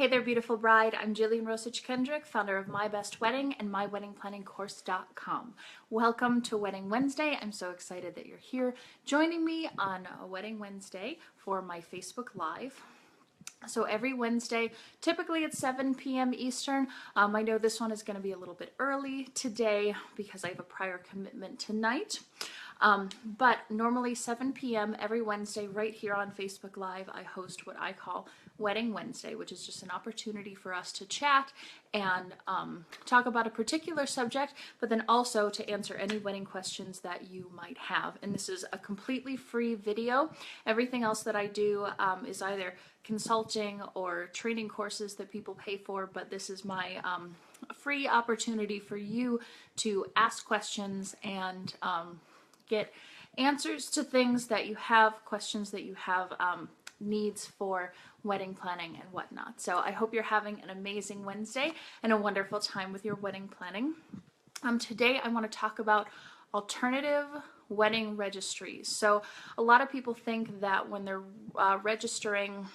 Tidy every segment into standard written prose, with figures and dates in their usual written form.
Hey there, beautiful bride. I'm Jillian Rosich Kendrick, founder of My Best Wedding and MyWeddingPlanningCourse.com. Welcome to Wedding Wednesday. I'm so excited that you're here joining me on a Wedding Wednesday for my Facebook Live. So every Wednesday, typically at 7 p.m. Eastern. I know this one is going to be a little bit early today because I have a prior commitment tonight. But normally 7 p.m. every Wednesday right here on Facebook Live, I host what I call Wedding Wednesday, which is just an opportunity for us to chat and talk about a particular subject, but then also to answer any wedding questions that you might have. And this is a completely free video. Everything else that I do is either consulting or training courses that people pay for, but this is my free opportunity for you to ask questions and get answers to things that you have, questions that you have, needs for wedding planning and whatnot. So I hope you're having an amazing Wednesday and a wonderful time with your wedding planning. Today I want to talk about alternative wedding registries. So a lot of people think that when they're registering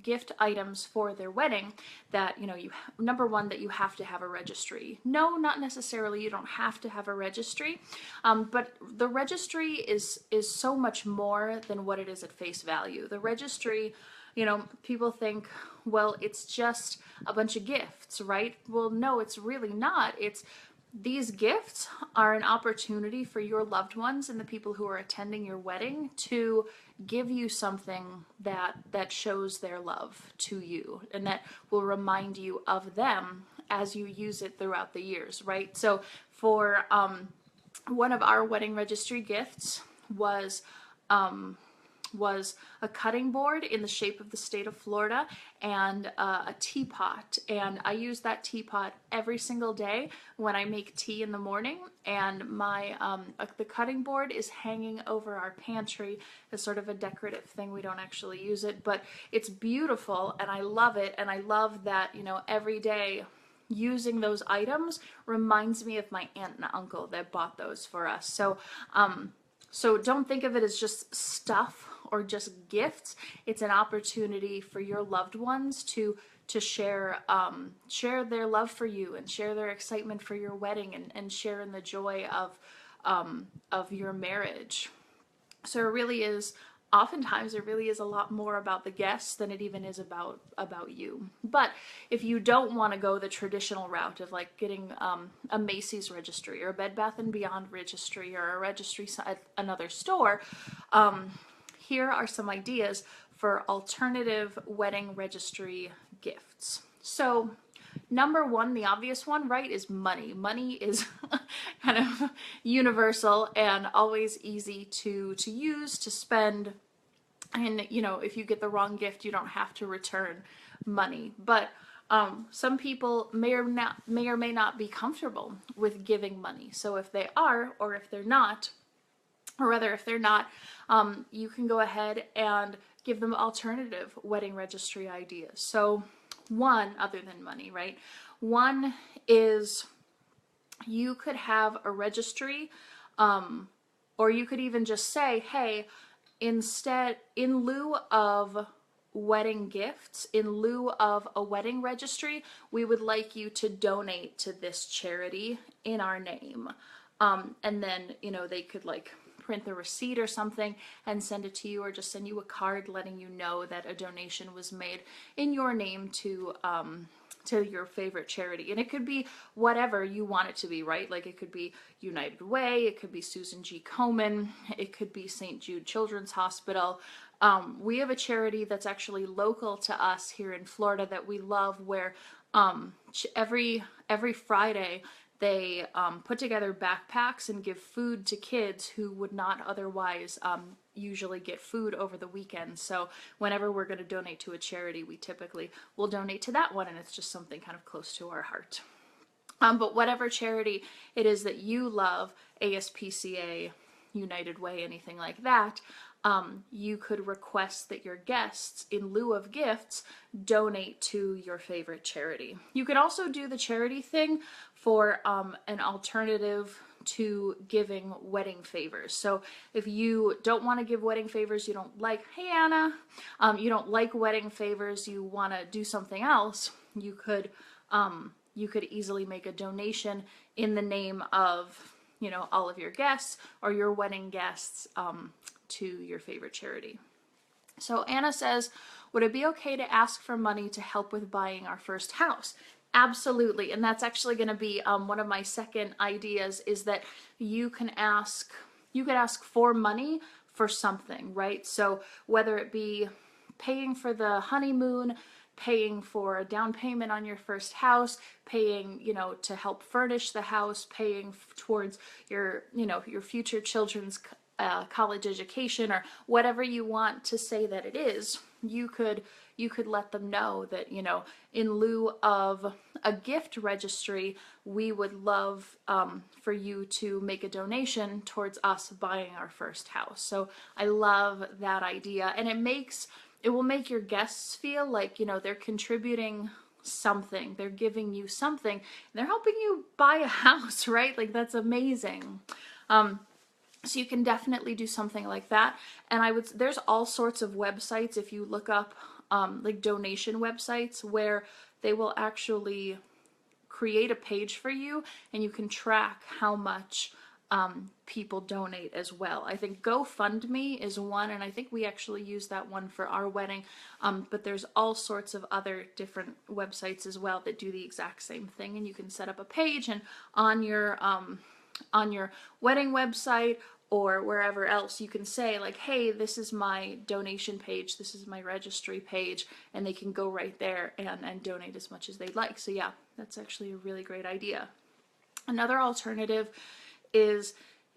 gift items for their wedding that, number one, that you have to have a registry. No, not necessarily. You don't have to have a registry, but the registry is so much more than what it is at face value. The registry, people think, well, it's just a bunch of gifts, right? Well, no, it's really not. These gifts are an opportunity for your loved ones and the people who are attending your wedding to give you something that shows their love to you and that will remind you of them as you use it throughout the years, right? So for one of our wedding registry gifts was a cutting board in the shape of the state of Florida and a teapot. And I use that teapot every single day when I make tea in the morning. And my the cutting board is hanging over our pantry as sort of a decorative thing. We don't actually use it, but it's beautiful and I love it. And I love that, every day using those items reminds me of my aunt and uncle that bought those for us. So don't think of it as just stuff or just gifts. It's an opportunity for your loved ones to share their love for you and share their excitement for your wedding and share in the joy of your marriage. So oftentimes it really is a lot more about the guests than it even is about you. But if you don't want to go the traditional route of like getting a Macy's registry or a Bed Bath & Beyond registry or a registry at another store, here are some ideas for alternative wedding registry gifts. So number one, the obvious one, right, is money. Money is kind of universal and always easy to use, to spend. And, if you get the wrong gift, you don't have to return money. But some people may or may not be comfortable with giving money. So if they are, or if they're not, you can go ahead and give them alternative wedding registry ideas. So one, other than money, right? One is you could have a registry, or you could even just say, hey, instead, in lieu of wedding gifts, in lieu of a wedding registry, we would like you to donate to this charity in our name. And then, they could print the receipt or something and send it to you, or just send you a card letting you know that a donation was made in your name to your favorite charity. And it could be whatever you want it to be, right? Like it could be United Way, it could be Susan G. Komen, it could be St. Jude Children's Hospital. We have a charity that's actually local to us here in Florida that we love, where every Friday they put together backpacks and give food to kids who would not otherwise usually get food over the weekend. So whenever we're going to donate to a charity, we typically will donate to that one, and it's just something kind of close to our heart. But whatever charity it is that you love, ASPCA, United Way, anything like that, you could request that your guests, in lieu of gifts, donate to your favorite charity. You could also do the charity thing for an alternative to giving wedding favors. So if you don't want to give wedding favors, you don't like, hey Anna, you don't like wedding favors, you want to do something else, you could easily make a donation in the name of, you know, all of your guests or your wedding guests to your favorite charity. So Anna says, would it be okay to ask for money to help with buying our first house? Absolutely. And that's actually going to be one of my second ideas, is that you could ask for money for something, right? So whether it be paying for the honeymoon, paying for a down payment on your first house, paying, you know, to help furnish the house, paying towards your, you know, your future children's college education, or whatever you want to say that it is, you could let them know that, you know, in lieu of a gift registry, we would love for you to make a donation towards us buying our first house. So I love that idea, and it will make your guests feel like, you know, they're contributing something, they're giving you something, they're helping you buy a house, right? Like, that's amazing. So you can definitely do something like that. And there's all sorts of websites, if you look up like donation websites, where they will actually create a page for you and you can track how much people donate as well. I think GoFundMe is one, and I think we actually use that one for our wedding, but there's all sorts of other different websites as well that do the exact same thing, and you can set up a page, and on your wedding website or wherever else, you can say like, hey, this is my donation page, this is my registry page, and they can go right there and donate as much as they'd like. So yeah, that's actually a really great idea. Another alternative is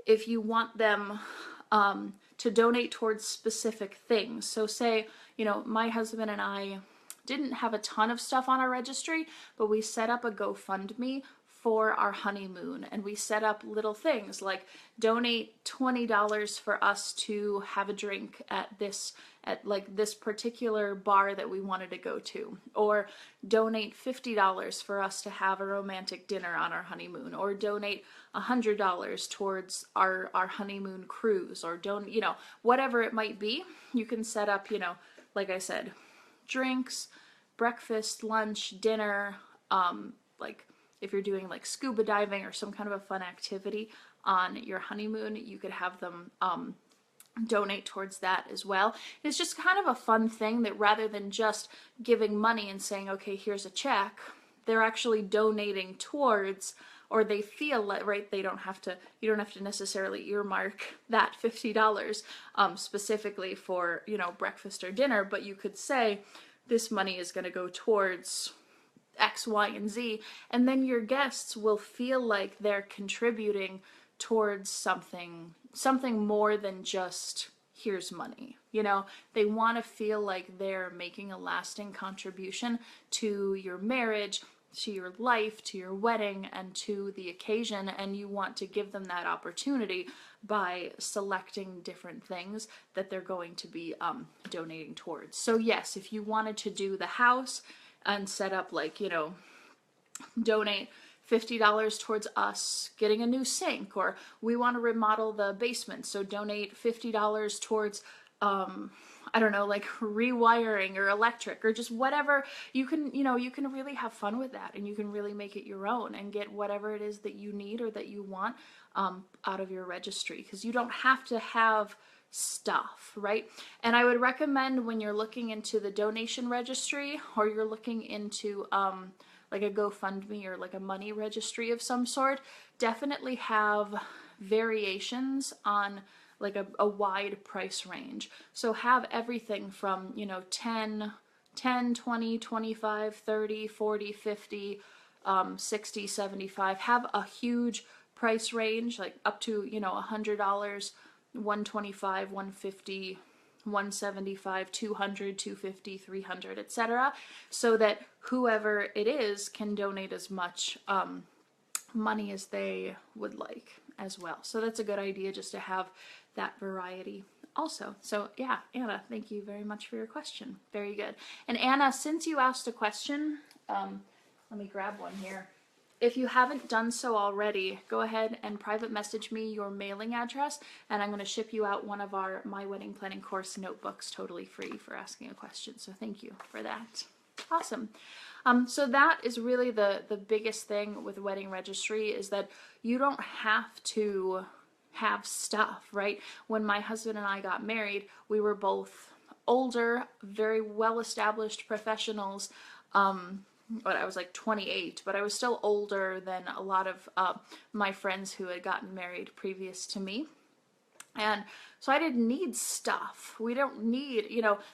if you want them to donate towards specific things. So say, you know, my husband and I didn't have a ton of stuff on our registry, but we set up a GoFundMe for our honeymoon, and we set up little things like donate $20 for us to have a drink at this particular bar that we wanted to go to, or donate $50 for us to have a romantic dinner on our honeymoon, or donate $100 towards our honeymoon cruise, or you know, whatever it might be. You can set up, you know, like I said, drinks, breakfast, lunch, dinner, like if you're doing like scuba diving or some kind of a fun activity on your honeymoon, you could have them donate towards that as well. It's just kind of a fun thing that rather than just giving money and saying, okay, here's a check, they're actually donating towards, or they feel that, right, you don't have to necessarily earmark that $50 specifically for, you know, breakfast or dinner, but you could say this money is going to go towards X, Y, and Z, and then your guests will feel like they're contributing towards something more than just here's money. You know, they want to feel like they're making a lasting contribution to your marriage, to your life, to your wedding, and to the occasion, and you want to give them that opportunity by selecting different things that they're going to be donating towards. So yes, if you wanted to do the house and set up like, you know, donate $50 towards us getting a new sink, or we want to remodel the basement, so donate $50 towards I don't know, like rewiring or electric or just whatever. You can, you know, you can really have fun with that, and you can really make it your own and get whatever it is that you need or that you want out of your registry, because you don't have to have stuff, right? And I would recommend when you're looking into the donation registry, or you're looking into like a GoFundMe or like a money registry of some sort, definitely have variations on like a wide price range. So have everything from, you know, 10, 20, 25, 30, 40, 50, 60, 75. Have a huge price range, like up to, you know, $100, 125, 150, 175, 200, 250, 300, etc. So that whoever it is can donate as much money as they would like as well. So that's a good idea, just to have that variety also. So yeah, Anna, thank you very much for your question. Very good. And Anna, since you asked a question, let me grab one here. If you haven't done so already, go ahead and private message me your mailing address, and I'm going to ship you out one of our My Wedding Planning course notebooks totally free for asking a question. So thank you for that. Awesome. So that is really the biggest thing with wedding registry, is that you don't have to have stuff, right? When my husband and I got married, we were both older, very well-established professionals. But I was like 28, but I was still older than a lot of my friends who had gotten married previous to me. And so I didn't need stuff. We don't need,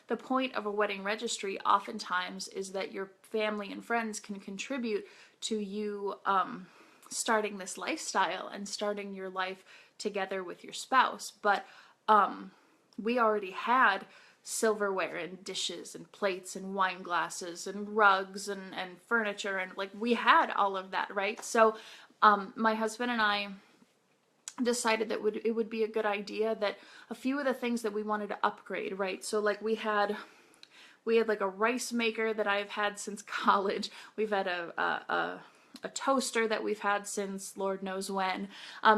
the point of a wedding registry oftentimes is that your family and friends can contribute to you starting this lifestyle and starting your life together with your spouse. But we already had silverware and dishes and plates and wine glasses and rugs and furniture, and like we had all of that, right? So my husband and I decided that it would be a good idea that a few of the things that we wanted to upgrade, right? So like we had like a rice maker that I've had since college. We've had a toaster that we've had since Lord knows when.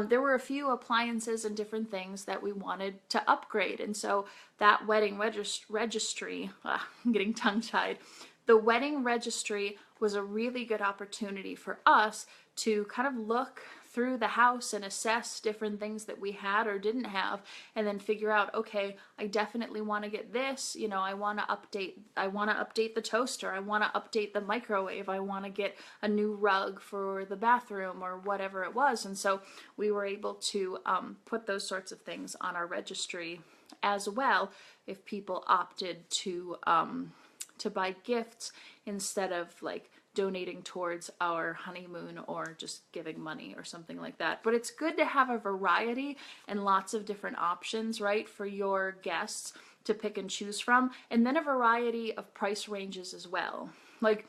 There were a few appliances and different things that we wanted to upgrade. And so that wedding registry, I'm getting tongue-tied. The wedding registry was a really good opportunity for us to kind of look through the house and assess different things that we had or didn't have, and then figure out, okay, I definitely want to get this, I want to update the toaster, I want to update the microwave, I want to get a new rug for the bathroom or whatever it was. And so we were able to put those sorts of things on our registry as well, if people opted to buy gifts instead of like donating towards our honeymoon or just giving money or something like that. But it's good to have a variety and lots of different options, right, for your guests to pick and choose from, and then a variety of price ranges as well. Like,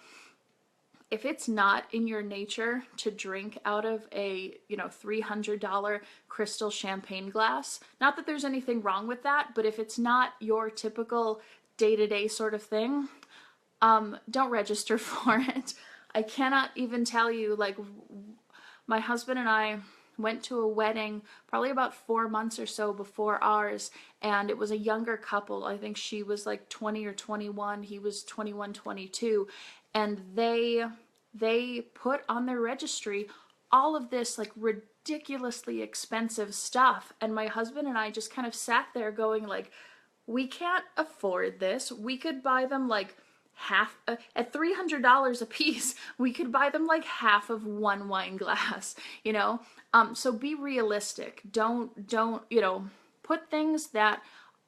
if it's not in your nature to drink out of a, $300 crystal champagne glass, not that there's anything wrong with that, but if it's not your typical day-to-day sort of thing, don't register for it. I cannot even tell you, like, my husband and I went to a wedding probably about 4 months or so before ours, and it was a younger couple. I think she was like 20 or 21, he was 21, 22, and they put on their registry all of this like ridiculously expensive stuff, and my husband and I just kind of sat there going like, we can't afford this. We could buy them like half at $300 a piece. We could buy them like half of one wine glass, so be realistic. Don't put things that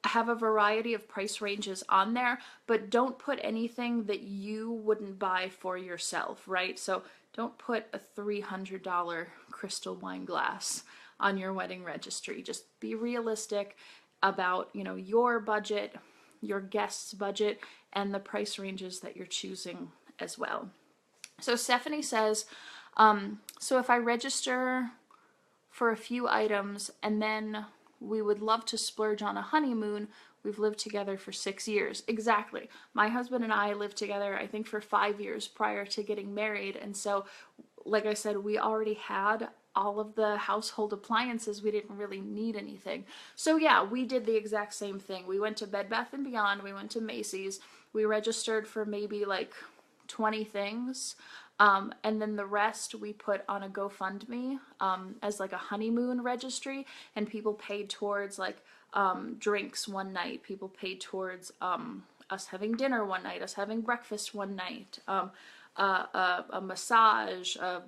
have a variety of price ranges on there, but don't put anything that you wouldn't buy for yourself, right? So don't put a $300 crystal wine glass on your wedding registry. Just be realistic about, your budget, your guest's budget, and the price ranges that you're choosing as well. So Stephanie says, so if I register for a few items and then we would love to splurge on a honeymoon, we've lived together for 6 years. Exactly. My husband and I lived together, I think, for 5 years prior to getting married. And so, like I said, we already had all of the household appliances. We didn't really need anything. So yeah, we did the exact same thing. We went to Bed Bath & Beyond, we went to Macy's, we registered for maybe like 20 things, and then the rest we put on a GoFundMe as like a honeymoon registry, and people paid towards like drinks one night, people paid towards us having dinner one night, us having breakfast one night, a massage, a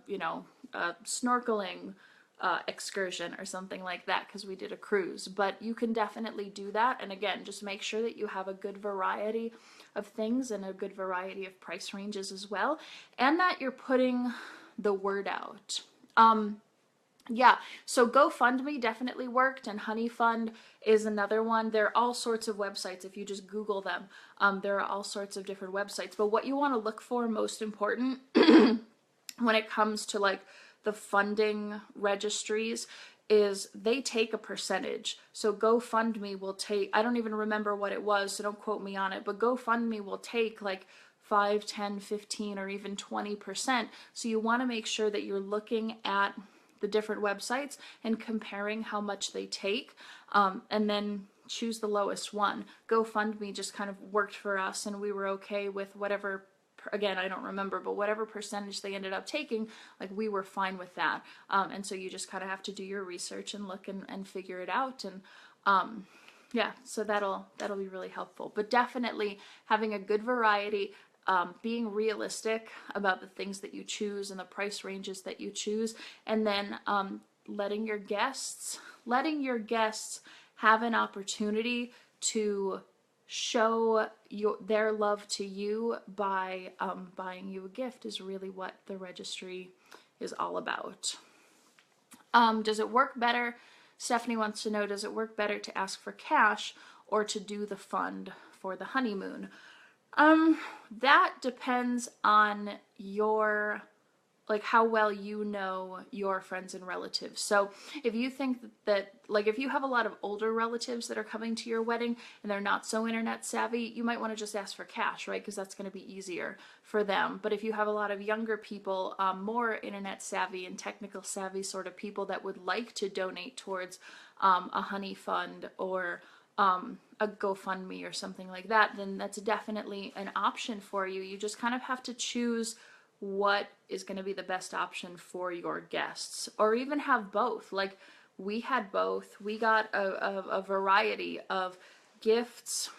snorkeling excursion or something like that, because we did a cruise. But you can definitely do that, and again, just make sure that you have a good variety of things and a good variety of price ranges as well, and that you're putting the word out. Yeah, so GoFundMe definitely worked, and Honey Fund is another one. There are all sorts of websites. If you just Google them, there are all sorts of different websites. But what you want to look for, most important, when it comes to like the funding registries, is they take a percentage. So GoFundMe will take, I don't even remember what it was, so don't quote me on it, but GoFundMe will take like 5, 10, 15, or even 20%. So you want to make sure that you're looking at the different websites and comparing how much they take, and then choose the lowest one. GoFundMe just kind of worked for us, and we were okay with whatever, again, I don't remember, but whatever percentage they ended up taking, like we were fine with that. And so you just kind of have to do your research and look and figure it out. And yeah, so that'll be really helpful. But definitely having a good variety, being realistic about the things that you choose and the price ranges that you choose, and then letting your guests have an opportunity to show their love to you by buying you a gift is really what the registry is all about. Does it work better? Stephanie wants to know, does it work better to ask for cash or to do the fund for the honeymoon? That depends on your, like, how well you know your friends and relatives. So if you think that, like, if you have a lot of older relatives that are coming to your wedding and they're not so internet savvy, you might want to just ask for cash, right? Because that's going to be easier for them. But if you have a lot of younger people, more internet savvy and technical savvy sort of people that would like to donate towards a honey fund or a GoFundMe or something like that, then that's definitely an option for you. You just kind of have to choose what is going to be the best option for your guests, or even have both. Like we had both. We got a variety of gifts,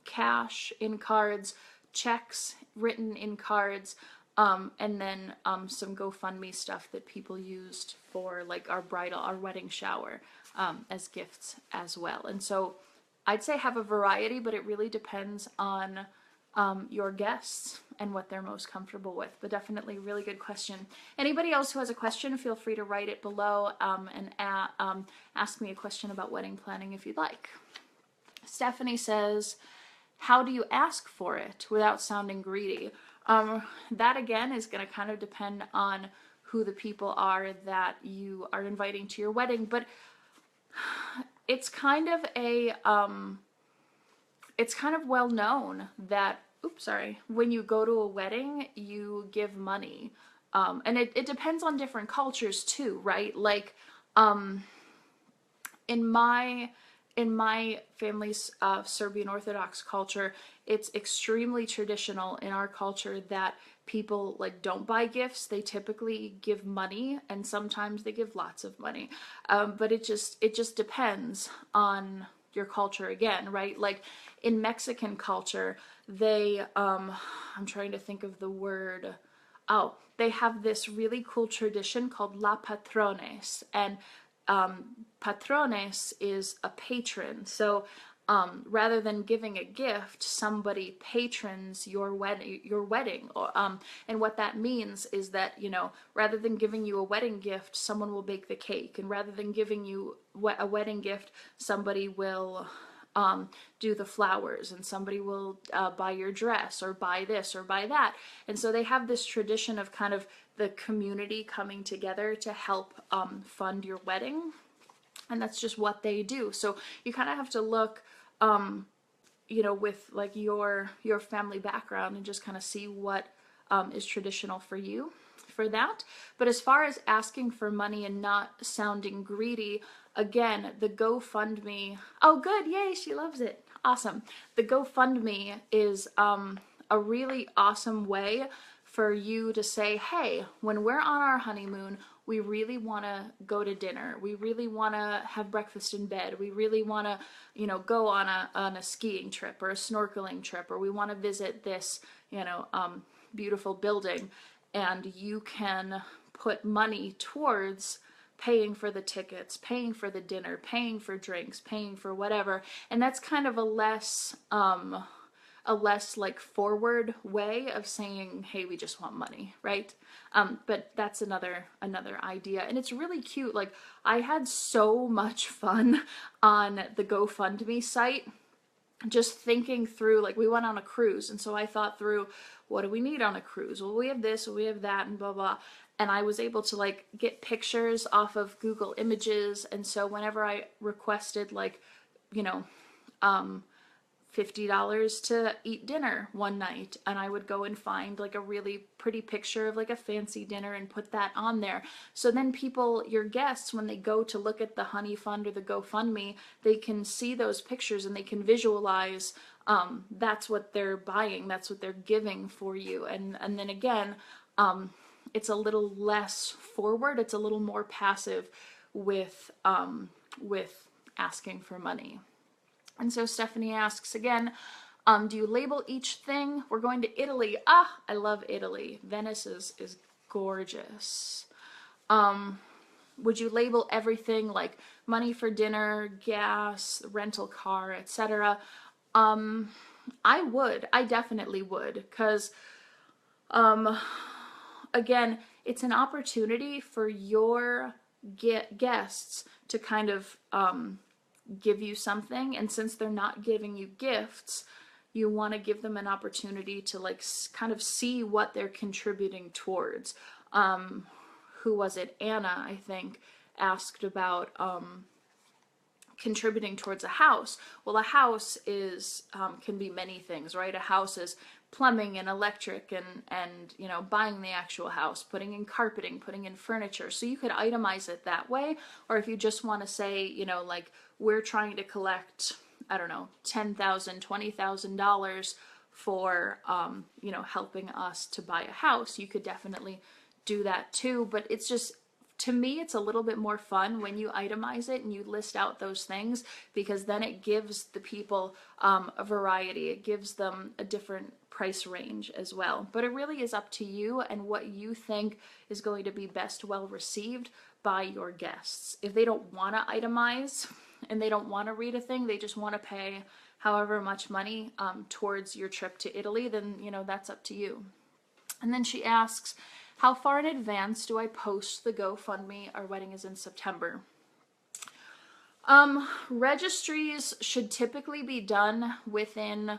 cash in cards, checks written in cards, and then some GoFundMe stuff that people used for like our wedding shower as gifts as well. And so I'd say have a variety, but it really depends on your guests and what they're most comfortable with. But definitely really good question. Anybody else who has a question, feel free to write it below and ask me a question about wedding planning if you'd like. Stephanie says, how do you ask for it without sounding greedy? That again is going to kind of depend on who the people are that you are inviting to your wedding, but it's kind of it's kind of well known that, when you go to a wedding, you give money. And it depends on different cultures too, right? Like, in my family's Serbian Orthodox culture, it's extremely traditional in our culture that people like don't buy gifts. They typically give money, and sometimes they give lots of money. But it just depends on your culture again, right? Like in Mexican culture, they I'm trying to think of the word. Oh, they have this really cool tradition called La Patrones, and patrones is a patron. So rather than giving a gift, somebody patrons your wedding. And what that means is that, you know, rather than giving you a wedding gift, someone will bake the cake. And rather than giving you a wedding gift, somebody will do the flowers, and somebody will buy your dress or buy this or buy that. And so they have this tradition of kind of the community coming together to help fund your wedding. And that's just what they do. So you kind of have to look, you know, with like your family background and just kind of see what is traditional for you for that. But as far as asking for money and not sounding greedy, again, the GoFundMe, oh good, yay, she loves it, awesome. The GoFundMe is a really awesome way for you to say, hey, when we're on our honeymoon, we really want to go to dinner. We really want to have breakfast in bed. We really want to, you know, go on a skiing trip or a snorkeling trip, or we want to visit this, you know, beautiful building. And you can put money towards paying for the tickets, paying for the dinner, paying for drinks, paying for whatever. And that's kind of a less like forward way of saying, hey, we just want money, right? But that's another idea. And it's really cute. Like, I had so much fun on the GoFundMe site, just thinking through, like, we went on a cruise, and so I thought through, what do we need on a cruise? Well, we have this, well, we have that, and blah, blah. And I was able to, like, get pictures off of Google Images, and so whenever I requested, like, you know, $50 to eat dinner one night, and I would go and find like a really pretty picture of like a fancy dinner and put that on there. So then people, your guests, when they go to look at the Honey Fund or the GoFundMe, they can see those pictures and they can visualize that's what they're buying, that's what they're giving for you. And then again, it's a little less forward, it's a little more passive with asking for money. And so Stephanie asks again, do you label each thing? We're going to Italy. Ah, I love Italy. Venice is gorgeous. Would you label everything like money for dinner, gas, rental car, etc.? I would. I definitely would, because again, it's an opportunity for your guests to kind of give you something, and since they're not giving you gifts, you want to give them an opportunity to like kind of see what they're contributing towards. Who was it? Anna, I think, asked about contributing towards a house. Well, a house is can be many things, right? A house is plumbing and electric and you know, buying the actual house, putting in carpeting, putting in furniture. So you could itemize it that way. Or if you just want to say, you know, like, we're trying to collect, I don't know, $10,000, $20,000 for you know, helping us to buy a house, you could definitely do that too. But it's just, to me, it's a little bit more fun when you itemize it and you list out those things, because then it gives the people a variety. It gives them a different price range as well. But it really is up to you and what you think is going to be best well received by your guests. If they don't want to itemize and they don't want to read a thing, they just want to pay however much money towards your trip to Italy, then, you know, that's up to you. And then she asks, how far in advance do I post the GoFundMe? Our wedding is in September. Registries should typically be done within,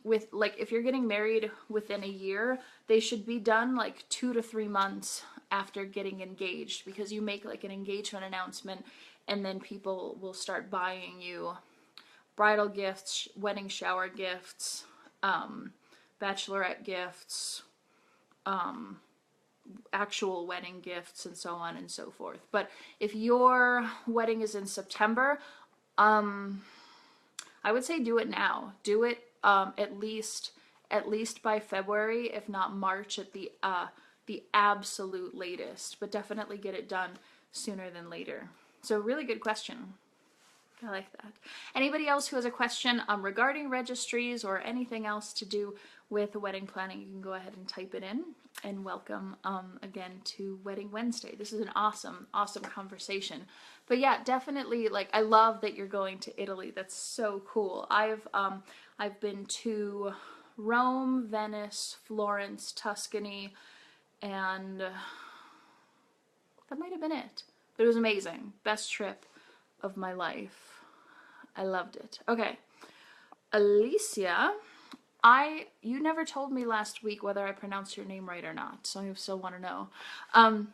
with like, if you're getting married within a year, they should be done like 2 to 3 months after getting engaged, because you make like an engagement announcement and then people will start buying you bridal gifts, wedding shower gifts, bachelorette gifts, actual wedding gifts, and so on and so forth. But if your wedding is in September, I would say do it now. Do it at least by February, if not March at the absolute latest. But definitely get it done sooner than later. So really good question. I like that. Anybody else who has a question regarding registries or anything else to do with wedding planning, you can go ahead and type it in. And welcome again to Wedding Wednesday. This is an awesome conversation. But yeah, definitely, like, I love that you're going to Italy. That's so cool. I've been to Rome, Venice, Florence, Tuscany, and that might have been it. But it was amazing. Best trip of my life. I loved it. Okay. Alicia, you never told me last week whether I pronounced your name right or not, so I still want to know.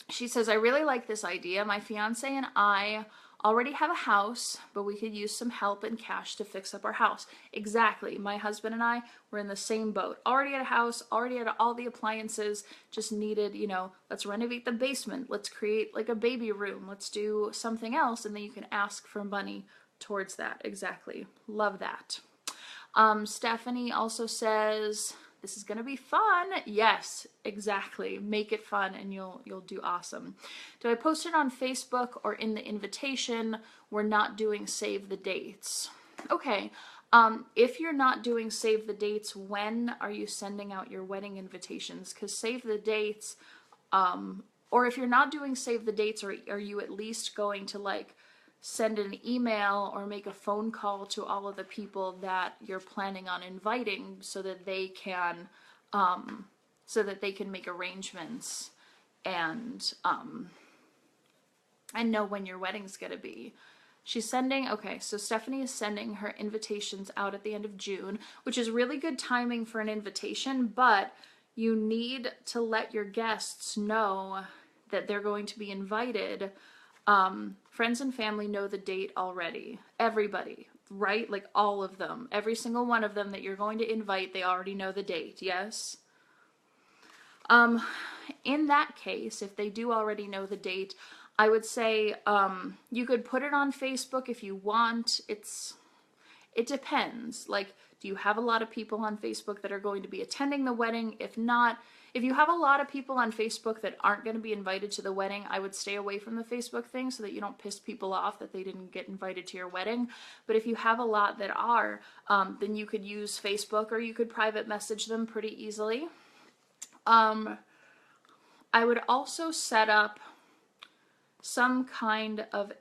She says, I really like this idea. My fiance and I already have a house, but we could use some help and cash to fix up our house. Exactly. My husband and I were in the same boat. Already had a house, already had all the appliances, just needed, you know, let's renovate the basement. Let's create like a baby room. Let's do something else. And then you can ask for money towards that. Exactly. Love that. Stephanie also says, this is going to be fun. Yes, exactly. Make it fun and you'll do awesome. Do I post it on Facebook or in the invitation? We're not doing save the dates. Okay. If you're not doing save the dates, when are you sending out your wedding invitations? Because save the dates, or if you're not doing save the dates, are you at least going to like send an email or make a phone call to all of the people that you're planning on inviting so that they can make arrangements and know when your wedding's gonna be. She's sending, okay, so Stephanie is sending her invitations out at the end of June, which is really good timing for an invitation, but you need to let your guests know that they're going to be invited. Friends and family know the date already. Everybody. right? Like all of them, every single one of them that you're going to invite, they already know the date, yes? In that case, if they do already know the date, I would say you could put it on Facebook if you want. It depends. Like, do you have a lot of people on Facebook that are going to be attending the wedding? If not, if you have a lot of people on Facebook that aren't going to be invited to the wedding, I would stay away from the Facebook thing so that you don't piss people off that they didn't get invited to your wedding. But if you have a lot that are, then you could use Facebook, or you could private message them pretty easily. I would also set up some kind of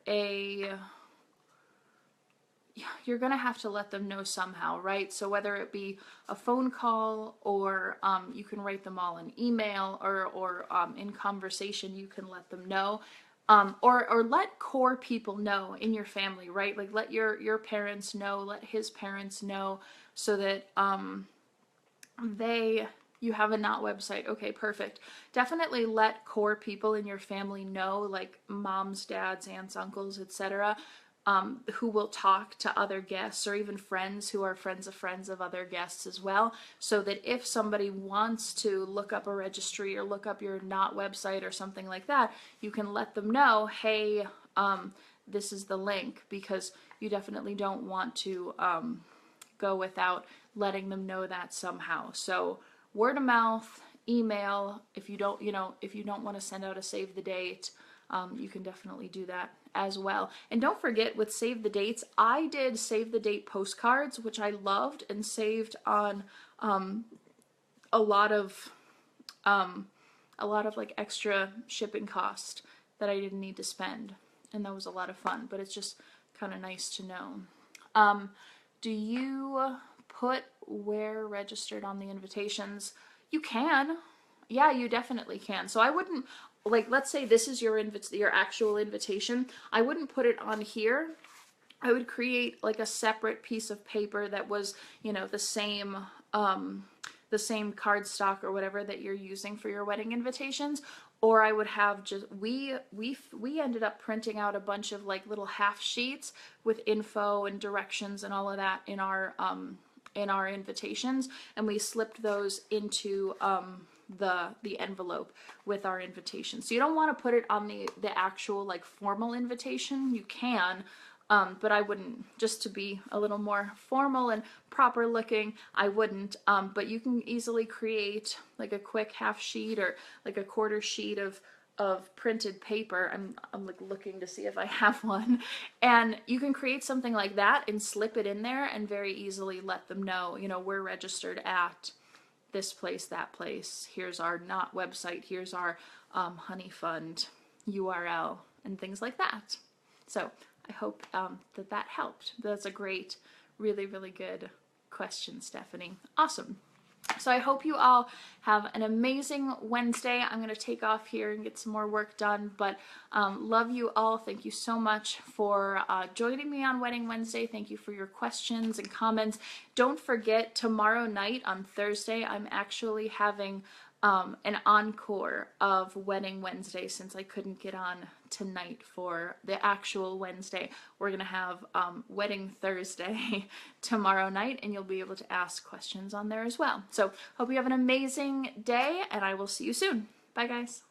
you're going to have to let them know somehow, right? So whether it be a phone call, or you can write them all an email, or in conversation you can let them know, or let core people know in your family, right? Like let your parents know, let his parents know, so that you have a not website. Okay, perfect. Definitely let core people in your family know, like moms, dads, aunts, uncles, etc., who will talk to other guests, or even friends who are friends of other guests as well, so that if somebody wants to look up a registry or look up your not website or something like that, you can let them know, hey, this is the link, because you definitely don't want to go without letting them know that somehow. So word of mouth, email, if you don't want to send out a save the date, you can definitely do that as well. And don't forget, with save the dates, I did save the date postcards, which I loved, and saved on a lot of like extra shipping cost that I didn't need to spend, and that was a lot of fun. But it's just kind of nice to know. Do you put where registered on the invitations? You can. Yeah, you definitely can. So I wouldn't, like, let's say this is your actual invitation. I wouldn't put it on here. I would create like a separate piece of paper that was, the same cardstock or whatever that you're using for your wedding invitations. Or I would have just, we ended up printing out a bunch of like little half sheets with info and directions and all of that in our invitations, and we slipped those into the envelope with our invitation. So you don't want to put it on the actual like formal invitation. You can, but I wouldn't, just to be a little more formal and proper looking, I wouldn't. But you can easily create like a quick half sheet or like a quarter sheet of printed paper. I'm like looking to see if I have one, and you can create something like that and slip it in there and very easily let them know, we're registered at this place, that place, here's our not website, here's our honey fund URL, and things like that. So I hope that helped. That's a great, really, really good question, Stephanie. Awesome. So I hope you all have an amazing Wednesday. I'm going to take off here and get some more work done, but love you all. Thank you so much for joining me on Wedding Wednesday. Thank you for your questions and comments. Don't forget, tomorrow night on Thursday, I'm actually having an encore of Wedding Wednesday, since I couldn't get on tonight for the actual Wednesday. We're going to have Wedding Thursday tomorrow night, and you'll be able to ask questions on there as well. So hope you have an amazing day, and I will see you soon. Bye, guys.